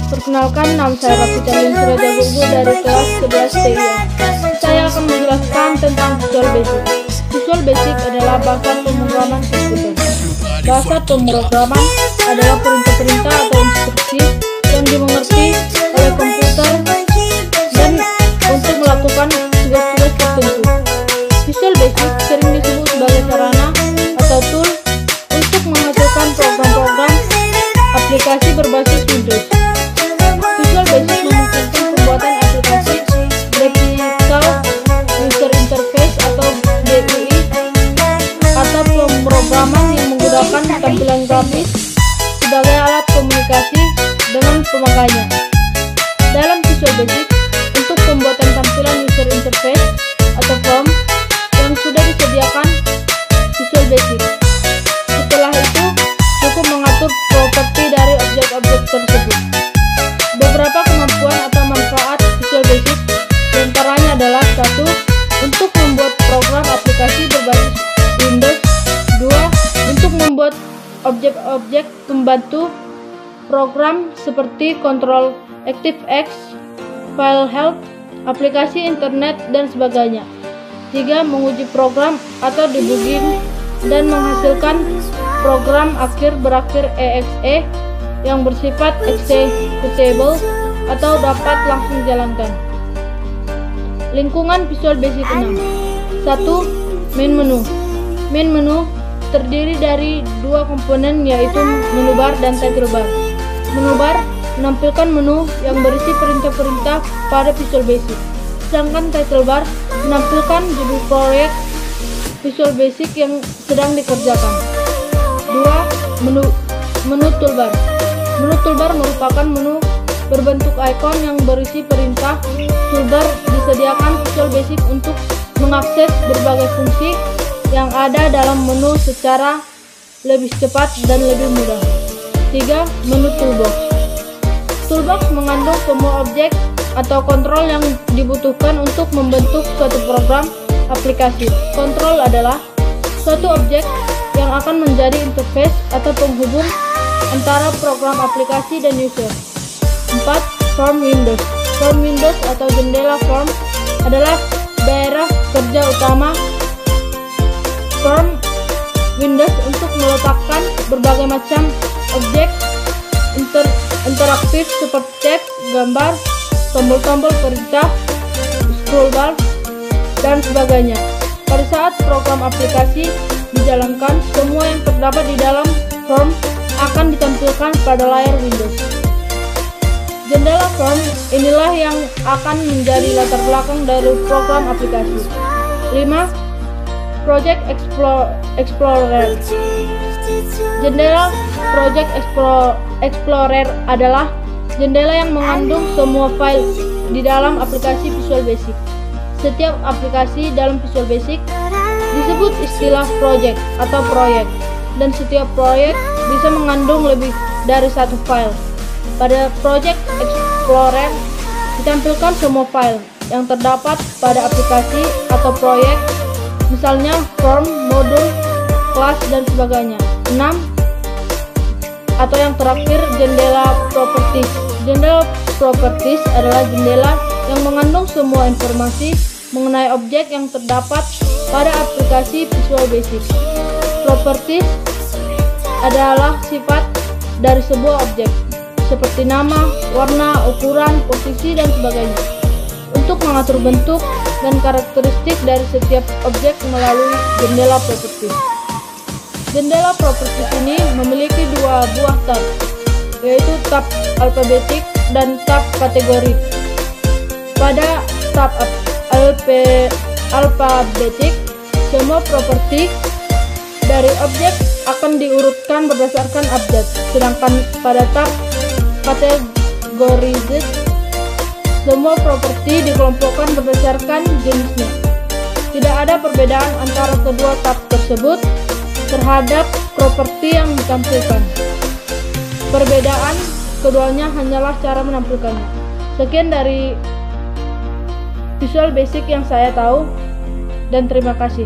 Perkenalkan, nama saya Rafitalin Surajagogo dari kelas 11 TIA. Saya akan menjelaskan tentang Visual Basic. Visual Basic adalah bahasa pemrograman komputer. Bahasa pemrograman adalah perintah-perintah atau instruksi yang dimengerti oleh komputer dan untuk melakukan tugas-tugas tertentu. Visual Basic sering disebut sebagai sarana atau tool untuk menghasilkan program-program aplikasi berbasis Windows. Visual Basic memungkinkan pembuatan aplikasi Graphical User Interface atau GUI atau pemrograman yang menggunakan tampilan grafis sebagai alat komunikasi dengan pemakainya. Dalam Visual Basic, untuk pembuatan tampilan user interface atau form yang sudah disediakan Visual Basic. Setelah itu, cukup mengatur properti dari objek-objek tersebut. Beberapa kemampuan atau manfaat Visual Basic diantaranya adalah 1. Untuk membuat program aplikasi berbasis Windows. 2. Untuk membuat objek-objek pembantu program seperti Control ActiveX, File Help, aplikasi internet, dan sebagainya. 3. Menguji program atau debugging dan menghasilkan program akhir berakhir .exe yang bersifat executable atau dapat langsung dijalankan. Lingkungan Visual Basic 6. 1. Main menu. Main menu terdiri dari dua komponen, yaitu menu bar dan title bar. Menu bar menampilkan menu yang berisi perintah-perintah pada Visual Basic, sedangkan title bar menampilkan judul proyek Visual Basic yang sedang dikerjakan. 2. Menu toolbar. Menu toolbar merupakan menu berbentuk icon yang berisi perintah. Toolbar disediakan Visual Basic untuk mengakses berbagai fungsi yang ada dalam menu secara lebih cepat dan lebih mudah. 3. Menu toolbox. Toolbox mengandung semua objek atau kontrol yang dibutuhkan untuk membentuk suatu program aplikasi. Kontrol adalah suatu objek yang akan menjadi interface atau penghubung antara program aplikasi dan user. 4. Form Windows. Form Windows atau jendela form adalah daerah kerja utama form Windows untuk meletakkan berbagai macam objek interaktif seperti teks, gambar, tombol-tombol perintah, scroll bar, dan sebagainya. Pada saat program aplikasi dijalankan, semua yang terdapat di dalam form akan ditampilkan pada layar Windows. Jendela form inilah yang akan menjadi latar belakang dari program aplikasi. 5. Project Explorer. Jendela Project Explorer adalah jendela yang mengandung semua file di dalam aplikasi Visual Basic. Setiap aplikasi dalam Visual Basic disebut istilah project atau proyek, dan setiap proyek bisa mengandung lebih dari satu file. Pada Project Explorer ditampilkan semua file yang terdapat pada aplikasi atau proyek, misalnya form, modul, kelas, dan sebagainya. 6. Atau yang terakhir, jendela properties. Jendela properties adalah jendela yang mengandung semua informasi mengenai objek yang terdapat pada aplikasi Visual Basic. Properties adalah sifat dari sebuah objek, seperti nama, warna, ukuran, posisi, dan sebagainya, untuk mengatur bentuk dan karakteristik dari setiap objek melalui jendela properties. Jendela properties ini memiliki dua buah tab, yaitu tab alfabetik dan tab kategori. Pada tab alfabetik, semua properti dari objek akan diurutkan berdasarkan abjad, sedangkan pada tab categorized, semua properti dikelompokkan berdasarkan jenisnya. Tidak ada perbedaan antara kedua tab tersebut terhadap properti yang ditampilkan. Perbedaan keduanya hanyalah cara menampilkannya. Sekian dari Visual Basic yang saya tahu, dan terima kasih.